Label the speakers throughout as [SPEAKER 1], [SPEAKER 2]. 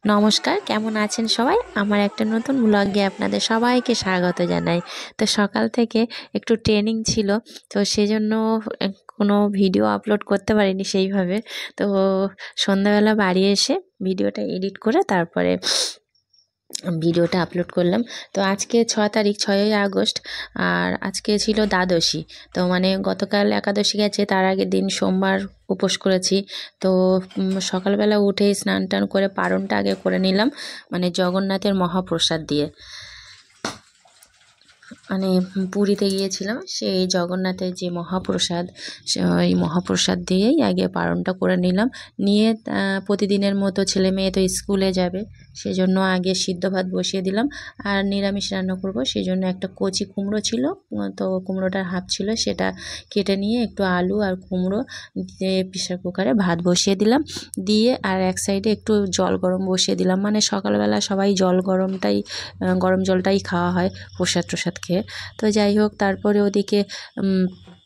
[SPEAKER 1] নমস্কার, কেমন আছেন সবাই? আমার একটা নতুন ব্লগে আপনাদের সবাইকে স্বাগত জানাই। তো সকাল থেকে একটু ট্রেনিং ছিল, তো সেজন্য এ কোনো ভিডিও আপলোড করতে পারিনি সেইভাবে। তো সন্ধ্যাবেলা বাড়ি এসে ভিডিওটা এডিট করে তারপরে ভিডিওটা আপলোড করলাম। তো আজকে 6 তারিখ, 6ই আগস্ট, আর আজকে ছিল দ্বাদশী। তো মানে গতকাল একাদশী গেছে, তার আগের দিন সোমবার উপোস করেছি। তো সকালবেলা উঠেই স্নান টান করে পারণটা আগে করে নিলাম, মানে জগন্নাথের মহাপ্রসাদ দিয়ে। মানে পুরীতে গিয়েছিলাম, সেই জগন্নাথের যে মহাপ্রসাদ, ওই মহাপ্রসাদ দিয়েই আগে পারণটা করে নিলাম। নিয়ে প্রতিদিনের মতো ছেলে মেয়ে তো স্কুলে যাবে, সেজন্য আগে সিদ্ধ ভাত বসিয়ে দিলাম। আর নিরামিষ রান্না করব, সেই জন্য একটা কচি কুমড়ো ছিল, তো কুমড়োটার হাফ ছিল, সেটা কেটে নিয়ে একটু আলু আর কুমড়ো দিয়ে প্রেসার কুকারে ভাত বসিয়ে দিলাম। দিয়ে আর এক সাইডে একটু জল গরম বসিয়ে দিলাম, মানে সকালবেলা সবাই জল গরমটাই, গরম জলটাই খাওয়া হয় প্রসাদ টসাদ খেয়ে। তো যাই হোক, তারপরে ওদিকে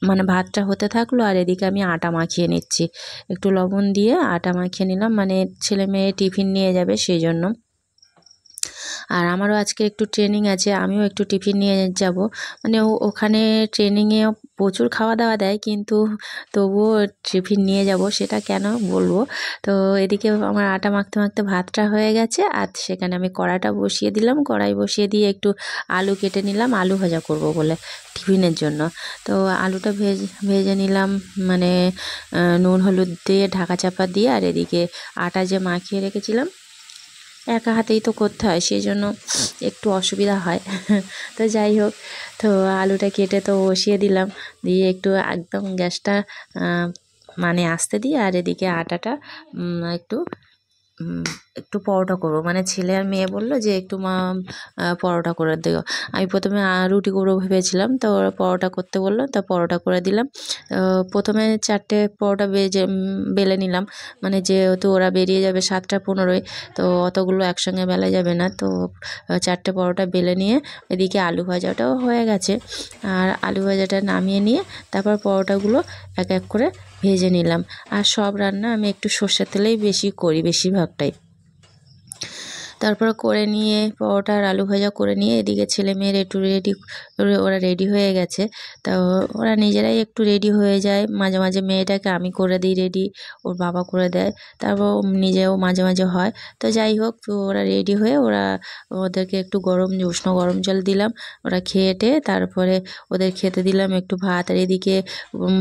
[SPEAKER 1] মানে ভাতটা হতে থাকলো, আর এদিকে আমি আটা মাখিয়ে নিচ্ছি। একটু লবণ দিয়ে আটা মাখিয়ে নিলাম, মানে ছেলে মেয়ে টিফিন নিয়ে যাবে সেই জন্য। আর আমারও আজকে একটু ট্রেনিং আছে, আমিও একটু টিফিন নিয়ে যাব। মানে ওখানে ট্রেনিংয়ে প্রচুর খাওয়া দাওয়া দেয়, কিন্তু তবুও টিফিন নিয়ে যাব, সেটা কেন বলবো। তো এদিকে আমার আটা মাখতে মাখতে ভাতটা হয়ে গেছে, আর সেখানে আমি কড়াটা বসিয়ে দিলাম। কড়াই বসিয়ে দিয়ে একটু আলু কেটে নিলাম, আলু ভাজা করব বলে টিফিনের জন্য। তো আলুটা ভেজে নিলাম, মানে নুন হলুদ দিয়ে ঢাকা চাপা দিয়ে। আর এদিকে আটা যে মাখিয়ে রেখেছিলাম, একা হাতেই তো করতে হয়, সেই জন্য একটু অসুবিধা হয়। তো যাই হোক, তো আলুটা কেটে তো বসিয়ে দিলাম, দিয়ে একটু একদম গ্যাসটা মানে আস্তে দিয়ে, আর এদিকে আটাটা একটু একটু পরোটা করবো, মানে ছেলে আর মেয়ে বললো যে একটু মা পরোটা করে দিও। আমি প্রথমে রুটি করবো ভেবেছিলাম, তো ওরা পরোটা করতে বললো, তো পরোটা করে দিলাম। প্রথমে 4টে পরোটা বেলে নিলাম, মানে যেহেতু ওরা বেরিয়ে যাবে 7টা 15-এ, তো অতগুলো একসঙ্গে বেলা যাবে না। তো 4টে পরোটা বেলে নিয়ে এদিকে আলু ভাজাটাও হয়ে গেছে, আর আলু ভাজাটা নামিয়ে নিয়ে তারপর পরোটাগুলো এক এক করে ভেজে নিলাম। আর সব রান্না আমি একটু সর্ষের তেলেই বেশি করি, বেশিরভাগটাই। তারপর করে নিয়ে পরোটা আর আলু ভাজা করে নিয়ে এদিকে ছেলে মেয়ের একটু ওরা রেডি হয়ে গেছে। তো ওরা নিজেরাই একটু রেডি হয়ে যায়, মাঝে মাঝে মেয়েটাকে আমি করে দিই রেডি, ওর বাবা করে দেয়, তারপর নিজেও মাঝে মাঝে হয়। তো যাই হোক, তো ওরা রেডি হয়ে ওদেরকে একটু উষ্ণ গরম জল দিলাম, ওরা খেয়ে টেয়ে তারপরে ওদের খেতে দিলাম একটু ভাত। আর এদিকে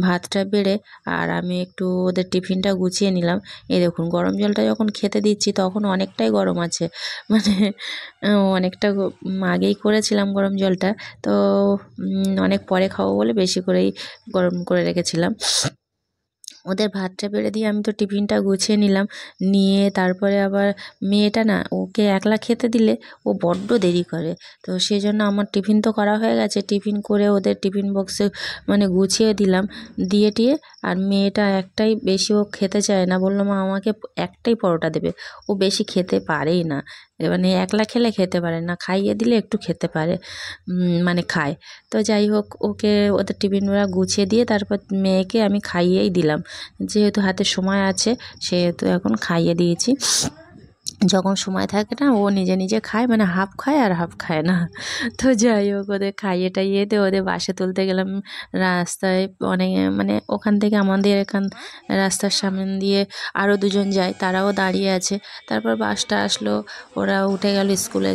[SPEAKER 1] ভাতটা বেড়ে আর আমি একটু ওদের টিফিনটা গুছিয়ে নিলাম। এই দেখুন, গরম জলটা যখন খেতে দিচ্ছি তখন অনেকটাই গরম আছে, মানে অনেকটা আগেই করেছিলাম গরম জলটা, তো অনেক পরে খাবো বলে বেশি করেই গরম করে রেখেছিলাম। ওদের ভাতটা বেড়ে দিয়ে আমি তো টিফিনটা গুছিয়ে নিলাম। নিয়ে তারপরে আবার মেয়েটা না, ওকে একলা খেতে দিলে ও বড্ড দেরি করে। তো সেই জন্য আমার টিফিন তো করা হয়ে গেছে, টিফিন করে ওদের টিফিন বক্সে মানে গুছিয়ে দিলাম, দিয়ে টিয়ে। আর মেয়েটা একটাই, বেশি ও খেতে চায় না, বললো মা আমাকে একটাই পরোটা দেবে। ও বেশি খেতে পারেই না, মানে একলা খেলে খেতে পারে না, খাইয়ে দিলে একটু খেতে পারে, মানে খায়। তো যাই হোক, ওকে ওদের টিফিনগুলো গুছিয়ে দিয়ে তারপর মেয়েকে আমি খাইয়েই দিলাম, যেহেতু হাতে সময় আছে সেহেতু এখন খাইয়ে দিয়েছি। যখন সময় থাকে না, ও নিজে নিজে খায়, মানে হাফ খায় আর হাফ খায় না। তো যাই হোক, ওদের খাইয়ে টাইয়ে দিয়ে ওদের বাসে তুলতে গেলাম। রাস্তায় অনেক, মানে ওখান থেকে আমাদের রাস্তার সামনে দিয়ে আরও দুজন যায়, তারাও দাঁড়িয়ে আছে। তারপর বাসটা আসলো, ওরা উঠে গেল স্কুলে।